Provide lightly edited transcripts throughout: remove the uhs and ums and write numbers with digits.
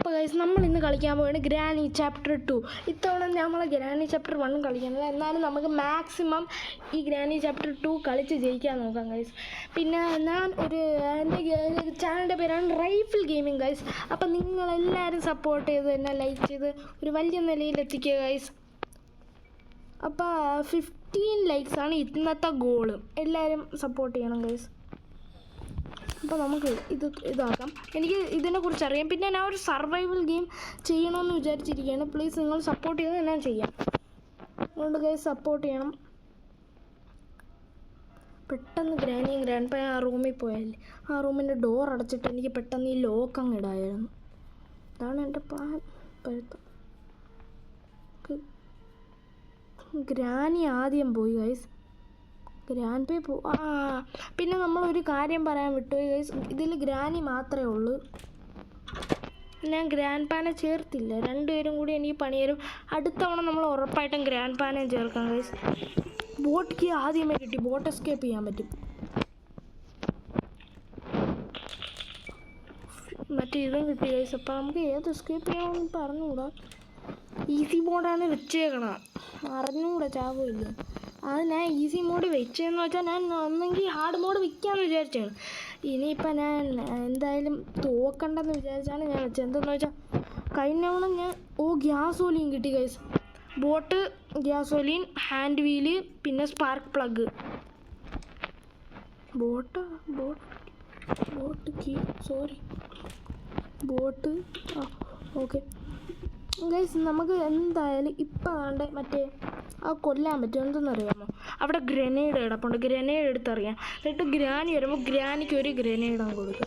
അപ്പോൾ ഗൈസ് നമ്മൾ ഇന്ന് കളിക്കാൻ പോവുകയാണ് ഗ്രാനി ചാപ്റ്റർ 2. ഇത്തവണ നമ്മൾ ഗ്രാനി ചാപ്റ്റർ 1 കളിക്കുന്നത്. എന്നാലും നമുക്ക് മാക്സിമം ഈ ഗ്രാനി ചാപ്റ്റർ 2 കളിച്ച് ജയിക്കാൻ നോക്കാം ഗൈസ്. പിന്നെ ഞാൻ എൻ്റെ ചാനലിൻ്റെ പേരാണ് റൈഫിൾ ഗെയിമിംഗ് ഗൈസ്. അപ്പം നിങ്ങളെല്ലാവരും സപ്പോർട്ട് ചെയ്ത് എന്നെ ലൈക്ക് ചെയ്ത് ഒരു വലിയ നിലയിലെത്തിക്കുക ഗൈസ്. അപ്പോൾ 15 ലൈക്സാണ് ഇന്നത്തെ ഗോള്. എല്ലാവരും സപ്പോർട്ട് ചെയ്യണം ഗൈസ്. അപ്പോൾ നമുക്ക് ഇതാക്കാം. എനിക്ക് ഇതിനെക്കുറിച്ച് അറിയാം. പിന്നെ ഞാൻ ഒരു സർവൈവൽ ഗെയിം ചെയ്യണമെന്ന് വിചാരിച്ചിരിക്കുകയാണ്. പ്ലീസ് നിങ്ങൾ സപ്പോർട്ട് ചെയ്ത് ഞാൻ ചെയ്യാം. അതുകൊണ്ട് ഗൈസ് സപ്പോർട്ട് ചെയ്യണം. പെട്ടെന്ന് ഗ്രാനിയും ഗ്രാൻഡ് പാ ആ റൂമിൽ പോയാലേ ആ റൂമിൻ്റെ ഡോർ അടച്ചിട്ട് എനിക്ക് പെട്ടെന്ന് ഈ ലോക്ക് അങ്ങ് ഇടായിരുന്നു. അതാണ് എൻ്റെ പ്ലാൻ. ഇപ്പോഴത്തെ ഗ്രാനി ആദ്യം പോയി ഗൈസ്. ഗ്രാൻഡ് പേ പിന്നെ നമ്മളൊരു കാര്യം പറയാൻ വിട്ടുപോയി ഗൈസ്. ഇതിൽ ഗ്രാനി മാത്രമേ ഉള്ളൂ. ഞാൻ ഗ്രാൻഡ് പാനെ ചേർത്തില്ല. രണ്ടുപേരും കൂടി എനിക്ക് പണി തരും. അടുത്ത തവണ നമ്മൾ ഉറപ്പായിട്ടും ഗ്രാൻഡ് പാനെ ചേർക്കാം ഗൈസ്. ബോട്ട് കീ ആദ്യമേ കിട്ടി. ബോട്ട് എസ്കേപ്പ് ചെയ്യാൻ പറ്റും. മറ്റേ ഇതും കിട്ടി ഗൈസ്. അപ്പോൾ നമുക്ക് ഏത് എസ്കേപ്പ് ചെയ്യാമെന്ന് പറഞ്ഞുകൂടാ. ഈസി മോഡാണ് വെച്ചേക്കണം. അറിഞ്ഞുകൂടാ ചാവില്ല. അത് ഞാൻ ഈസി മോഡ് വെച്ചതെന്ന് വെച്ചാൽ ഞാൻ ഒന്നെങ്കിൽ ഹാർഡ് മോഡ് വെക്കാമെന്ന് വിചാരിച്ചാണ്. ഇനിയിപ്പോൾ ഞാൻ എന്തായാലും തോക്കണ്ടെന്ന് വിചാരിച്ചാണ് ഞാൻ വെച്ചത്. എന്തെന്ന് വെച്ചാൽ കഴിഞ്ഞ തവണ ഞാൻ ഗ്യാസോലിൻ കിട്ടി guys. Boat, gasoline, hand wheel, പിന്നെ spark plug. Boat key boat okay guys. നമുക്ക് എന്തായാലും ഇപ്പം ആണ്ട് മറ്റേ കൊല്ലാൻ പറ്റും. എന്തെന്നറിയാമോ, അവിടെ ഗ്രനേഡ് കിടപ്പുണ്ട്. ഗ്രനേഡ് എടുത്തറിയാം. എന്നിട്ട് ഗ്രാനി വരുമ്പോൾ ഗ്രാനിക്ക് ഒരു ഗ്രനേഡാണ് കൊടുക്കുക.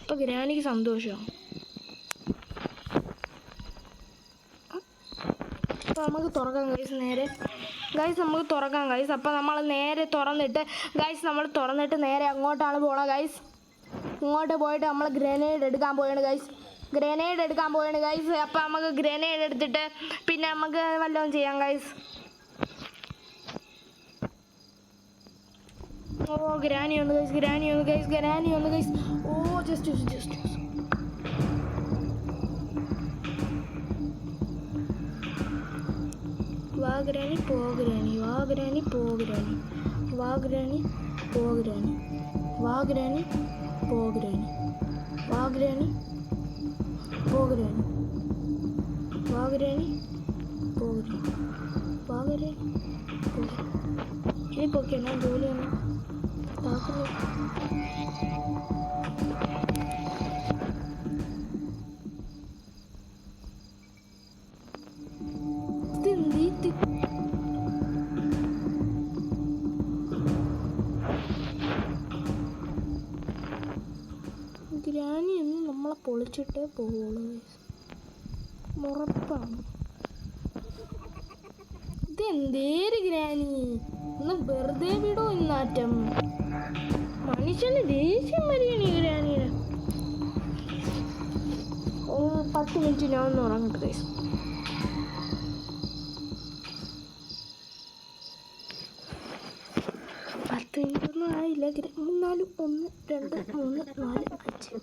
അപ്പോൾ ഗ്രാനിക്ക് സന്തോഷമാണ്. അപ്പോൾ നമുക്ക് തുറക്കാം ഗൈസ്. നേരെ ഗൈസ് നമുക്ക് തുറക്കാം ഗൈസ്. അപ്പോൾ നമ്മൾ നേരെ തുറന്നിട്ട് നേരെ അങ്ങോട്ടാണ് പോകണം ഗൈസ്. ഇങ്ങോട്ട് പോയിട്ട് നമ്മൾ ഗ്രനേഡ് എടുക്കാൻ പോവുകയാണ് ഗൈസ്. അപ്പോൾ നമുക്ക് ഗ്രനേഡ് എടുത്തിട്ട് പിന്നെ നമുക്ക് വല്ലതും ചെയ്യാം ഗൈസ്. ഗ്രാനി ഒന്ന് ഗൈസ്. ജസ്റ്റ് വാ ഗ്രാനി പോ ഗ്രാനി. ഇനിയിപ്പോക്കെ എന്നാ ജോലിയാണ് താക്കുന്നു. ഗ്രാനി ഒന്ന് നമ്മളെ പൊളിച്ചിട്ടേ പോവുള്ളൂ. ഉറപ്പാണ്. ഇതെന്തേര് ഗ്രാനി, ഒന്ന് വെറുതെ വിടോ ഇന്നാറ്റം. മനുഷ്യന് ദേഷ്യം വരികയാണ് ഈ ഗ്രാനിയുടെ. 10 മിനിറ്റ് ഞാൻ ഒന്ന് ഉറങ്ങട്ടെ ഗൈസ്. ഒന്നും ആയില്ല. 4, 1, 2, 3, 4, 5.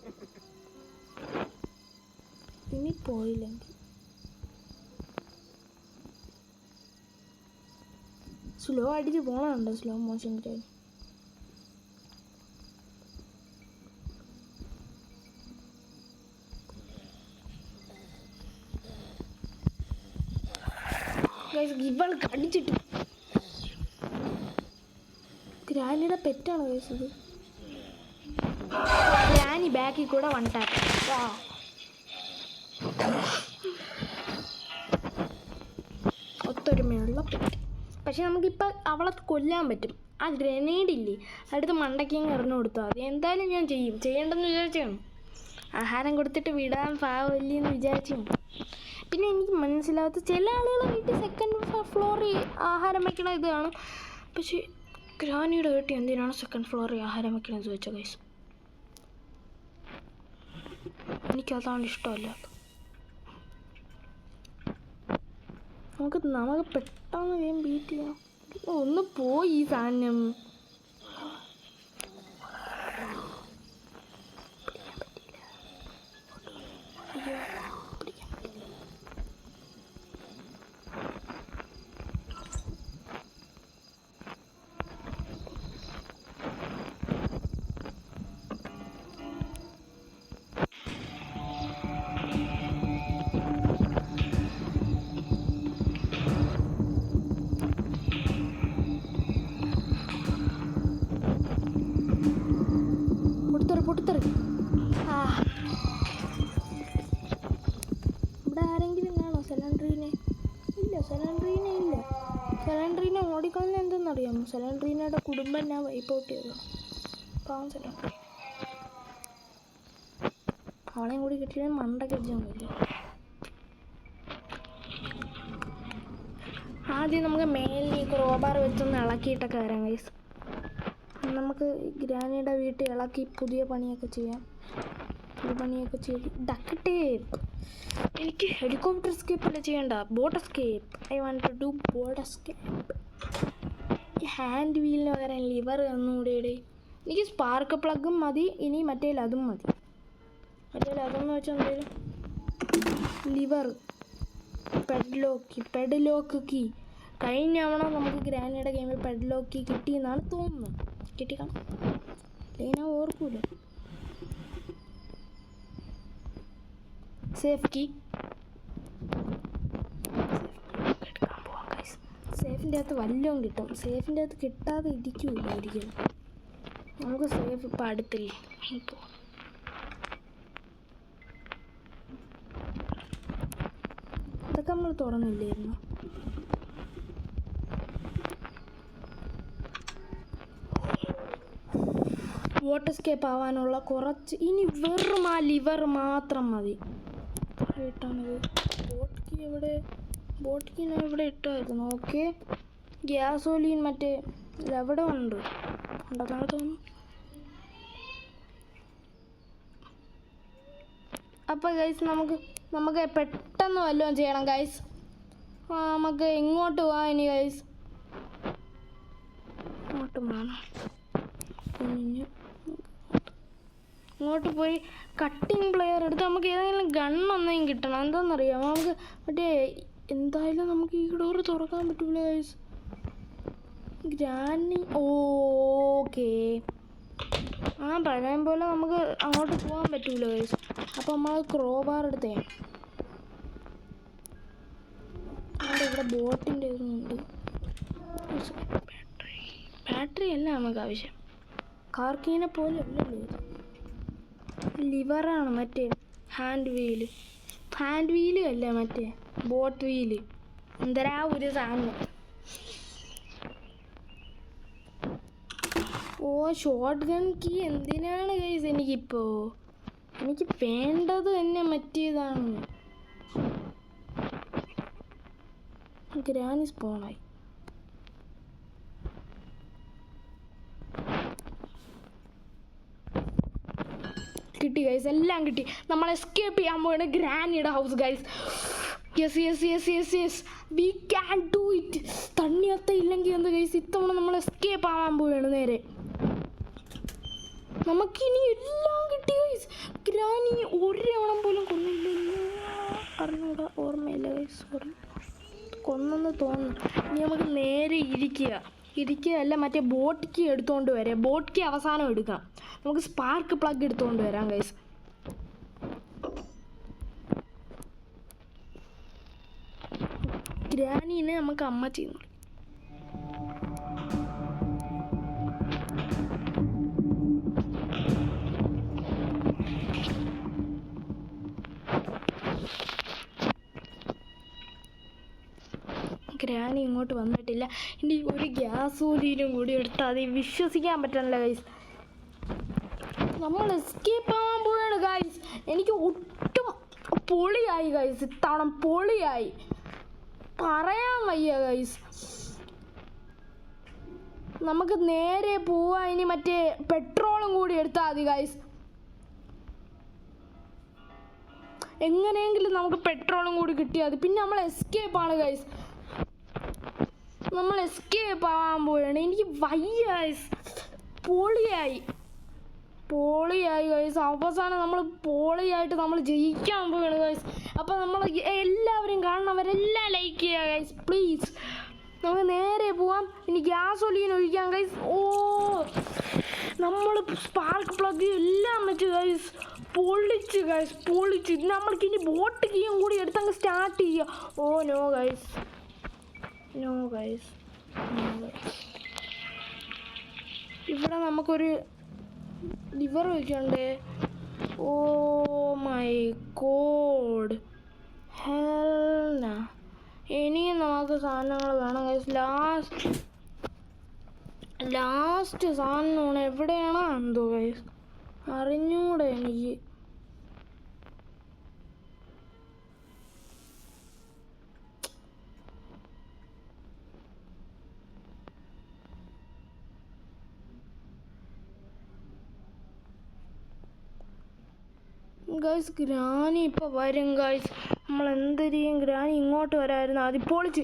ഇനി പോയില്ലെങ്കിൽ സ്ലോ അടിച്ച് പോകണുണ്ടോ? Slow motion granny. ഇവൾ കടിച്ചിട്ട് ഗ്രാനിയുടെ പെറ്റാണ് ഗൈസ് ഇത്. ഗ്രാനി ബാക്കിൽ കൂടെ 1 ടാപ്പ്. ഒത്തൊരുമയുള്ള പെറ്റ്. പക്ഷെ നമുക്കിപ്പോൾ അവളെ കൊല്ലാൻ പറ്റും. ആ ഗ്രനേഡ് ഇല്ലേ, അടുത്ത് മണ്ടയ്ക്കങ്ങ് എറിഞ്ഞു കൊടുത്താൽ മതി. എന്തായാലും ഞാൻ ചെയ്യേണ്ടെന്ന് വിചാരിച്ചാണ്. ആഹാരം കൊടുത്തിട്ട് വിടാൻ പാവില്ലെന്ന് വിചാരിച്ചാണ്. പിന്നെ എനിക്ക് മനസ്സിലാവാത്ത ചില ആളുകൾ വീട്ടിൽ 2nd ഫ്ലോറിൽ ആഹാരം വയ്ക്കണ ഇതാണ്. പക്ഷേ ഗ്രാനിയുടെ വീട്ടിൽ എന്തിനാണ് 2nd ഫ്ലോറിൽ ആഹാരം വയ്ക്കണമെന്ന് ചോദിച്ചാൽ ഗൈസ്, എനിക്കതാണ് ഇഷ്ടമല്ലാത്ത. നമുക്ക് പെട്ടെന്ന് ബീറ്റ് ചെയ്യാം. ഒന്ന് പോയി ഈ സാധനം. സെലൻഡ്രീനെ ഇല്ല, സെലൻഡ്രീനെ ഇല്ല. സെലൻഡ്രീനെ ഓടിക്കളഞ്ഞ എന്തെന്നറിയാമോ? സെലൻഡ്രീനയുടെ കുടുംബം ഞാൻ വൈപ്പ് ഔട്ട് ചെയ്തു. പാവം സെലൻഡ്രീൻ. അവളെയും കൂടി കിട്ടിയാൽ മണ്ടയ്ക്ക് വെച്ചാൽ മതി. ആദ്യം നമുക്ക് മേലിൽ ഈ ക്രോബാർ വെച്ചൊന്ന് ഇളക്കിയിട്ടൊക്കെ വരാം ഗൈസ്. നമുക്ക് ഗ്രാനിയുടെ വീട്ടിൽ ഇളക്കി പുതിയ പണിയൊക്കെ ചെയ്യാം. പുതിയ പണിയൊക്കെ ചെയ്ത് ഡക്ക് ടേപ്പ്. എനിക്ക് ഹെലികോപ്റ്റർ എസ്കേപ്പ് അല്ല ചെയ്യണ്ട, boat escape. I want to do boat escape. ഈ ഹാൻഡ് വീലിന് പകരം ലിവർ ഒന്നുകൂടെ. എനിക്ക് സ്പാർക്ക് പ്ലഗും മതി, ഇനി മറ്റേൽ അതും മതി. മറ്റേൽ അതെന്ന് വെച്ചാൽ എന്തെങ്കിലും ലിവർ, പെഡ്ലോക്ക് കീ. കഴിഞ്ഞ തവണ നമുക്ക് ഗ്രാനിയുടെ ഗെയിമിൽ പെഡ്ലോക്ക് കീ കിട്ടിയെന്നാണ് തോന്നുന്നത്. കിട്ടിക്കാണും, അല്ലെങ്കിൽ ഞാൻ ഓർക്കൂല. സേഫ്റ്റി എടുക്കാൻ പോവാം ഗൈസ്. സേഫിൻ്റെ അകത്ത് വല്ലതും കിട്ടും. സേഫിൻ്റെ അകത്ത് കിട്ടാതെ ഇരിക്കൂല ഒരിക്കലും. നമുക്ക് സേഫ് ഇപ്പം അടുത്തില്ലേ. ഇപ്പോൾ ഇതൊക്കെ നമ്മൾ തുറന്നില്ലായിരുന്നു. വാട്ടർ എസ്കേപ്പ് ആവാനുള്ള കുറച്ച്, ഇനി വെറും ആ ലിവർ മാത്രം മതി. ഇട്ടാണത് ബോട്ടിക്ക് ഞാൻ ഇവിടെ ഇട്ടായിരുന്നു. ഓക്കെ, ഗ്യാസോലീൻ മറ്റേ ഇതെവിടെ ഉണ്ട് ഉണ്ടെന്നാണ് തോന്നുന്നു. അപ്പോൾ ഗൈസ് നമുക്ക് പെട്ടെന്ന് വല്ലതും ചെയ്യണം ഗൈസ്. നമുക്ക് എങ്ങോട്ട് പോവാം ഇനി ഗൈസ്? അങ്ങോട്ട് പോകണം. ഇങ്ങോട്ട് പോയി കട്ടിങ് പ്ലെയർ എടുത്ത് നമുക്ക് ഏതെങ്കിലും ഗണ്ണൊന്നെങ്കിലും കിട്ടണം. എന്താണെന്നറിയാമോ? നമുക്ക് മറ്റേ എന്തായാലും നമുക്ക് ഈ ഡോറ് തുറക്കാൻ പറ്റൂല ഗൈസ്. ഗ്രാനി ഓക്കേ, പഴയ പോലെ നമുക്ക് അങ്ങോട്ട് പോകാൻ പറ്റൂല ഗൈസ്. അപ്പോൾ നമ്മൾ ക്രോബാർ എടുത്തേ. ഇവിടെ ബോട്ടിൻ്റെ ഇതുണ്ട്. ബാറ്ററി അല്ല നമുക്ക് ആവശ്യം. കാർക്കീനെ പോലെ അല്ലല്ലോ ഇത്. ലിവറാണ് മറ്റേ ഹാൻഡ് വീല് അല്ല മറ്റേ ബോട്ട് വീല്. എന്തരാ ഒരു സാധനം. ഓ, ഷോർട്ട് ഗൺ കീ എന്തിനാണ് ഗൈസ് എനിക്കിപ്പോൾ? എനിക്ക് വേണ്ടത് തന്നെ മറ്റേതാണ്. ഗ്രാനി സ്പോണായി. കിട്ടി ഗൈസ്, എല്ലാം കിട്ടി. നമ്മൾ എസ്കേപ്പ് ചെയ്യാൻ പോവാണ് ഗ്രാനിയുടെ house guys. Yes we can do it. തണ്ണിയത്ത ഇല്ലെങ്കിൽ എന്ത് ഗൈസ്, ഇത്തവണ നമ്മൾ എസ്കേപ്പ് ആവാൻ പോവുകയാണ് നേരെ. നമുക്കിനി എല്ലാം കിട്ടി ഗൈസ്. ഗ്രാനി ഒരെണ്ണം പോലും കൊന്നില്ല. അറിഞ്ഞൂടാ, ഓർമ്മയില്ല ഗൈസ്, സോറി. കൊന്നെന്ന് തോന്നുന്നു. ഇനി നമുക്ക് നേരെ ഇരിക്കുകയല്ല, മറ്റേ ബോട്ട് കീ എടുത്തുകൊണ്ട് വരാം. ബോട്ട് കീ അവസാനം എടുക്കാം. നമുക്ക് സ്പാർക്ക് പ്ലഗ് എടുത്തുകൊണ്ട് വരാം ഗൈസ്. ഗ്രാനീനെ നമുക്ക് അമ്മ ചെയ്യുന്നു. ഗ്രാനി ഇങ്ങോട്ട് വന്നിട്ടില്ല. ഇനി ഒരു ഗ്യാസോലീനും കൂടി എടുത്താൽ അത് വിശ്വസിക്കാൻ പറ്റണില്ല ഗൈസ്. നമ്മൾ എസ്കേപ്പ് ആവാൻ പോവുകയാണ് ഗൈസ്. എനിക്ക് ഒട്ടും പൊളിയായി ഗൈസ്, ഇത്തവണ പൊളിയായി, പറയാൻ വയ്യ ഗൈസ്. നമുക്ക് നേരെ പോവാ. ഇനി മറ്റേ പെട്രോളും കൂടി എടുത്താൽ മതി ഗൈസ്. എങ്ങനെയെങ്കിലും നമുക്ക് പെട്രോളും കൂടി കിട്ടിയാൽ മതി. പിന്നെ നമ്മൾ എസ്കേപ്പാണ് ഗൈസ്. നമ്മൾ എസ്കേപ്പ് ആവാൻ പോവുകയാണ്. എനിക്ക് വയ്യ ഗൈസ്. പൊളിയായി ഗൈസ്. അവസാനം നമ്മൾ പൊളിയായിട്ട് നമ്മൾ ജയിക്കാൻ പോവുകയാണ് ഗൈസ്. അപ്പോൾ നമ്മൾ എല്ലാവരും കാണുന്നവരെല്ലാം ലൈക്ക് ചെയ്യുക ഗൈസ് പ്ലീസ്. നമുക്ക് നേരെ പോവാം. ഇനി ഗ്യാസോലീൻ ഒഴിക്കാം ഗൈസ്. ഓ, നമ്മൾ സ്പാർക്ക് പ്ലഗ് എല്ലാം വെച്ച് ഗൈസ് പൊളിച്ച്. നമ്മൾക്കിനി ബോട്ട് കീയും കൂടി എടുത്തങ്ങ് സ്റ്റാർട്ട് ചെയ്യുക. Oh no guys. ഇവിടെ നമുക്കൊരു ലിവർ വയ്ക്കണ്ടേ. ഓ മൈ ഗോഡ്, ഹെൽ തീർന്നാ? ഇനിയും നമുക്ക് സാധനങ്ങൾ വേണം ഗൈസ്. ലാസ്റ്റ് സാധനമാണ് എവിടെയാണോ എന്തോ ഗൈസ്, അറിഞ്ഞൂടെ എനിക്ക്. ഗൈസ് ഗ്രാനി ഇപ്പോൾ വരും ഗൈസ്. നമ്മൾ എന്ത് ചെയ്യും? ഗ്രാനി ഇങ്ങോട്ട് വരായിരുന്നു. അത് പൊളിച്ച്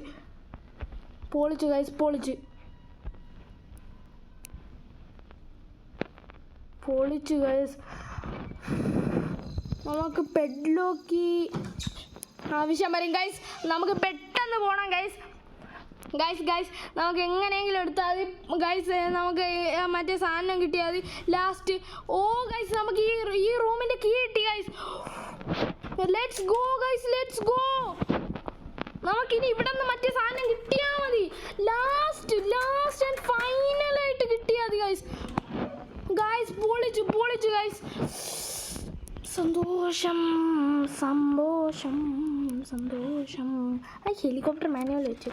ഗൈസ്, പൊളിച്ച് ഗൈസ്. നമുക്ക് പെഡ്ലോക്ക് ആവശ്യം വരും ഗൈസ്. നമുക്ക് പെട്ടെന്ന് പോകണം ഗൈസ്. നമുക്ക് എങ്ങനെയെങ്കിലും എടുത്താൽ മതി ഗൈസ്. നമുക്ക് മറ്റേ സാധനം കിട്ടിയാൽ മതി ലാസ്റ്റ്. ഓ ഗൈസ്, നമുക്ക് ഈ റൂമിൻ്റെ കീ കിട്ടി guys. Let's go guys, let's go. നമുക്കിനി ഇവിടെ നിന്ന് മറ്റേ സാധനം കിട്ടിയാൽ മതി. ലാസ്റ്റ് ആൻഡ് ഫൈനലായിട്ട് കിട്ടിയാൽ മതി ഗൈസ്. പൊളിച്ചു ഗൈസ്. സന്തോഷം. ആ ഹെലികോപ്റ്റർ മാനുവൽ വെച്ചു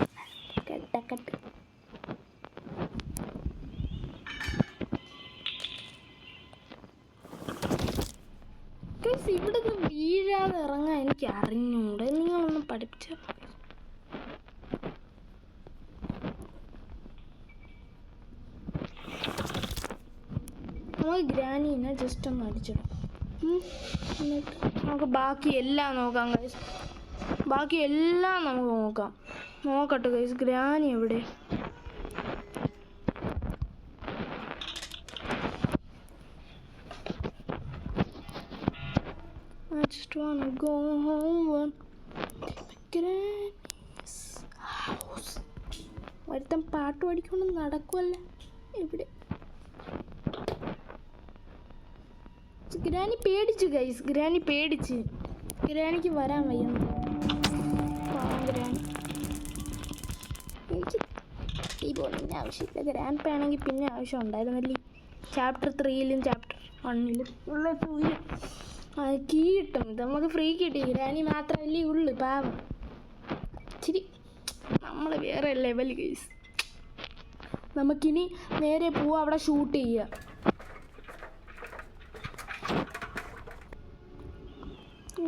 കട്ട്. ഇവിടെ നിന്ന് വീഴാതെ ഇറങ്ങാൻ എനിക്ക് അറിഞ്ഞൂടെ. നിങ്ങളൊന്ന് പഠിപ്പിച്ച. നമുക്ക് ഗ്രാനീനെ ജസ്റ്റ് ഒന്ന് അടിച്ചിടും. എന്നിട്ട് നമുക്ക് ബാക്കിയെല്ലാം നോക്കാം ഗൈസ്. നമുക്ക് നോക്കട്ടെ ഗൈസ്. ഗ്രാനി എവിടെ? I just wanna go home. Granny's house. ഒരുത്തൻ പാട്ട് പഠിക്കൊണ്ട് നടക്കുമല്ല ഇവിടെ. ഗ്രാനി പേടിച്ചു ഗൈസ്. ഗ്രാനിക്ക് വരാൻ വയ്യ. ഗ്രാനി എനിക്ക് ഈ ബോളിൻ്റെ ആവശ്യമില്ല. ഗ്രാൻഡ് ആണെങ്കിൽ പിന്നെ ആവശ്യം ഉണ്ടായിരുന്നല്ലേ. ചാപ്റ്റർ 3-ലും ചാപ്റ്റർ 1-ലും ഉള്ള 2-ലും കീ കിട്ടും. ഇത് നമുക്ക് ഫ്രീ കിട്ടി. ഗ്രാനി മാത്രമല്ലേ ഉള്ളു പാവം. ഇച്ചിരി നമ്മൾ വേറെ ലെവൽ ഗൈസ്. നമുക്കിനി നേരെ പോവാം, അവിടെ ഷൂട്ട് ചെയ്യുക.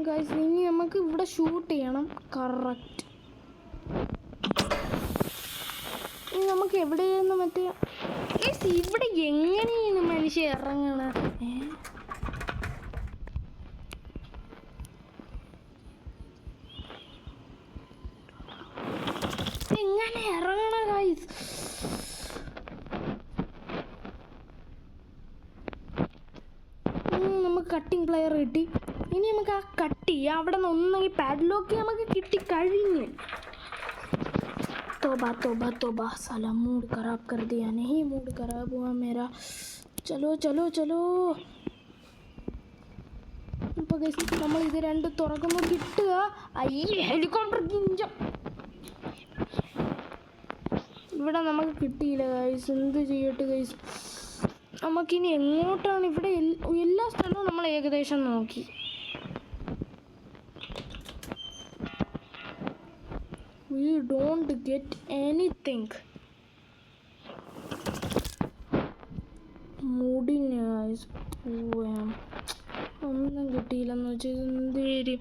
ഗൈസ് ഇനി നമുക്ക് ഇവിടെ ഷൂട്ട് ചെയ്യണം കറക്റ്റ്. ഇനി നമുക്ക് എവിടെയായിരുന്നു മറ്റേ ഗൈസ് ഇവിടെ എങ്ങനെയാണ് മനുഷ്യൻ ഇറങ്ങണ? എങ്ങനെ ഇറങ്ങണ ഗൈസ്? നമുക്ക് കട്ടിങ് പ്ലെയർ കിട്ടി. ഇനി നമുക്ക് ആ കട്ട് ചെയ്യാം. അവിടെ നിന്ന് ഒന്നെങ്കിൽ പാഡ്ലോക്ക് നമുക്ക് കിട്ടി കഴിഞ്ഞു. तोबा साला मूड खराब कर दिया. नहीं मूड खराब हुआ मेरा. चलो ഇപ്പോൾ നമ്മൾ ഇത് രണ്ട് തുറക്കുമ്പോൾ കിട്ടുക. ഹെലികോപ്റ്റർ കിഞ്ചം ഇവിടെ നമുക്ക് കിട്ടിയില്ല ഗൈസ്. എന്ത് ചെയ്യട്ടെ ഗൈസ്? നമുക്കിനി എങ്ങോട്ടാണ്? ഇവിടെ എല്ലാ സ്ഥലവും നമ്മൾ ഏകദേശം നോക്കി. We don't get anything. മൂടിന് ഗൈസ് ഒന്നും കിട്ടിയില്ലെന്ന് വെച്ചാൽ എന്തേലും.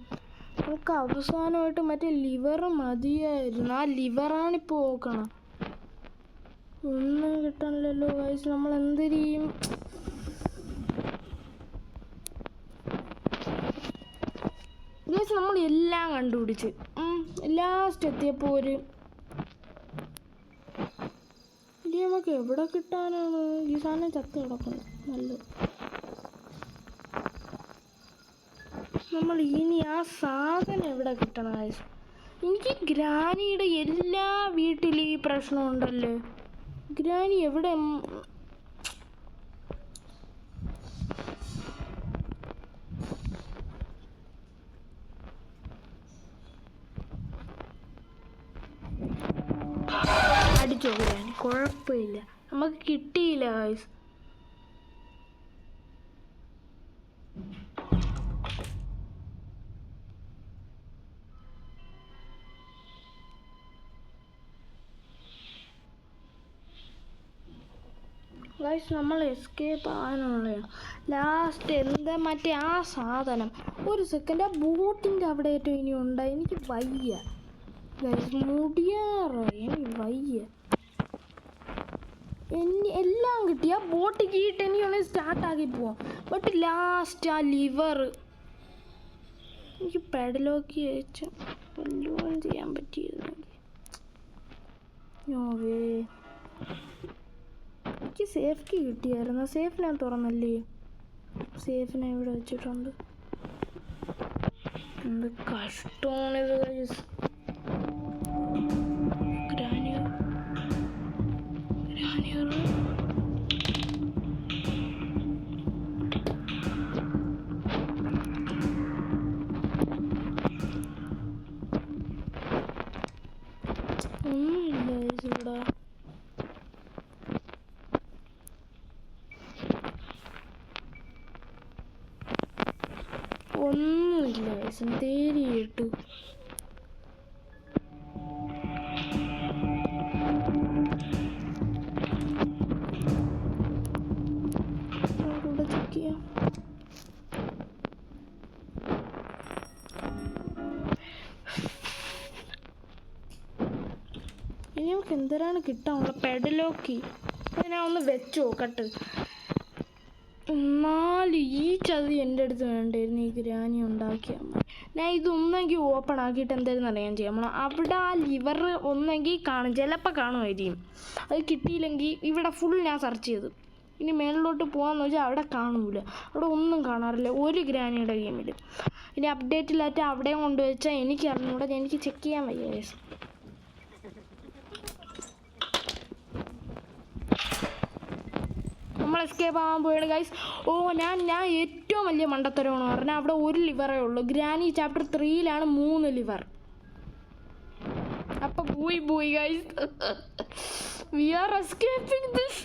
നമുക്ക് അവസാനമായിട്ട് മറ്റേ ലിവർ മതിയായിരുന്നു. ആ ലിവറാണിപ്പോൾ നോക്കണം. ഒന്നും കിട്ടാനില്ലല്ലോ ഗൈസ്. നമ്മൾ എന്ത് ചെയ്യും? ഗൈസ് നമ്മൾ എല്ലാം കണ്ടുപിടിച്ച് ലാസ്റ്റ് എത്തിയപ്പോൾ ഇനി നമുക്ക് എവിടെ കിട്ടാനാണ് ഈ സാധനം ചത്ത് കിടക്കുന്നത്? നല്ലത്. നമ്മൾ ഇനി ആ സാധനം എവിടെ കിട്ടണം ഗൈസ്? എനിക്ക് ഗ്രാനിയുടെ എല്ലാ വീട്ടിലും ഈ പ്രശ്നമുണ്ടല്ലോ. ഗ്രാനി എവിടെ? അടിച്ചോ ഗ്രാനി, കുഴപ്പമില്ല. നമുക്ക് കിട്ടിയില്ല ഗൈസ്. ഗൈസ് നമ്മൾ എസ്കേപ്പ് ആകാനുള്ളതാണ്. ലാസ്റ്റ് എന്താ മറ്റേ ആ സാധനം ഒരു സെക്കൻഡ് ആ ബോട്ടിൻ്റെ അവിടെ ഏറ്റവും ഇനി ഉണ്ടായി. എനിക്ക് വയ്യ ഗൈസ്, മുടിയാറായി, എനിക്ക് വയ്യ. എല്ലാം കിട്ടി. ആ ബോട്ട് കീട്ട് എനിക്കൊന്ന് സ്റ്റാർട്ടാക്കി പോവാം. ബട്ട് ലാസ്റ്റ് ആ ലിവർ എനിക്ക് പെഡലോക്കി വെച്ച് വല്ലതും ചെയ്യാൻ പറ്റിയിരുന്നെങ്കിൽ. നോവേ, എനിക്ക് സേഫ്റ്റി കിട്ടിയായിരുന്നു. സേഫ് ഞാൻ തുറന്നല്ലേ, സേഫിനെ ഇവിടെ വെച്ചിട്ടുണ്ട്. എന്ത് കഷ്ടമാണിത് ഗൈസ്. ഒന്നുമില്ല ഇവിടെ. ഒന്നുമില്ല തേരി കിട്ടു. ഇവിടെ ചെക്ക് ചെയ്യാം. ഇനി നമുക്ക് എന്തരാണ് കിട്ടാനുള്ള പെഡലോക്കി. അത് ഞാൻ ഒന്ന് വെച്ച് നോക്കട്ടെ. എന്നാലും ഈ ചതി എൻ്റെ അടുത്ത് വേണ്ടായിരുന്നു. ഈ ഗ്രാനി ഉണ്ടാക്കിയാൽ മതി. ഞാൻ ഇതൊന്നെങ്കിൽ ഓപ്പൺ ആക്കിയിട്ട് എന്തായിരുന്നു അറിയാൻ ചെയ്യാം. നമ്മൾ അവിടെ ആ ലിവർ ഒന്നെങ്കിൽ കാണും, ചിലപ്പോൾ കാണുമായിരിക്കും. അത് കിട്ടിയില്ലെങ്കിൽ ഇവിടെ ഫുൾ ഞാൻ സെർച്ച് ചെയ്തു. ഇനി മേളിലോട്ട് പോകാമെന്ന് വെച്ചാൽ അവിടെ കാണൂല. അവിടെ ഒന്നും കാണാറില്ല ഒരു ഗ്രാനിയുടെ ഗെയിമിൽ. ഇനി അപ്ഡേറ്റിലായിട്ട് അവിടെ കൊണ്ടുവച്ചാൽ എനിക്ക് അറിഞ്ഞൂടെ, എനിക്ക് ചെക്ക് ചെയ്യാൻ വയ്യ ഗൈസ്. നമ്മൾ എസ്കേപ്പ് ആകാൻ പോയാണ് ഗൈസ്. ഞാൻ ഏറ്റവും വലിയ മണ്ടത്തരമെന്ന് പറഞ്ഞാൽ അവിടെ ഒരു ലിവറേ ഉള്ളൂ. Granny chapter 3 3 lever. അപ്പം പോയി guys, we are escaping this.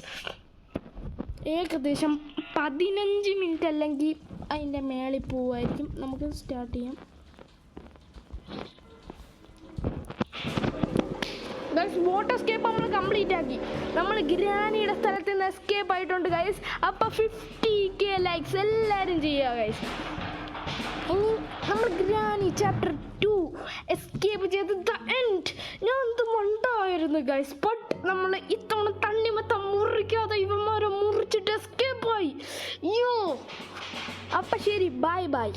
ഏകദേശം 15 മിനിറ്റ് അല്ലെങ്കിൽ അതിൻ്റെ മേളിൽ പോവായിരിക്കും. നമുക്ക് സ്റ്റാർട്ട് ചെയ്യാം. ഗൈസ് വാട്ടർ എസ്കേപ്പ് നമ്മൾ കംപ്ലീറ്റ് ആക്കി. നമ്മൾ ഗ്രാനിയുടെ സ്ഥലത്ത് നിന്ന് എസ്കേപ്പ് ആയിട്ടുണ്ട് ഗൈസ്. അപ്പോൾ 50K ലൈക്സ് എല്ലാവരും ചെയ്യുക ഗൈസ്. ഇനി നമ്മൾ ഗ്രാനി ചാപ്റ്റർ 2 എസ്കേപ്പ് ചെയ്ത് ദ എൻഡ്. ഞാൻ എന്ത് മണ്ടായിരുന്നു ഗൈസ്. ബട്ട് നമ്മൾ ഇത്തവണ തണ്ണിമത്തം മുറിക്കാതെ ഇവന്മാരെ മുറിച്ചിട്ട് എസ്കേപ്പായി. യോ അപ്പം ശരി, ബൈ.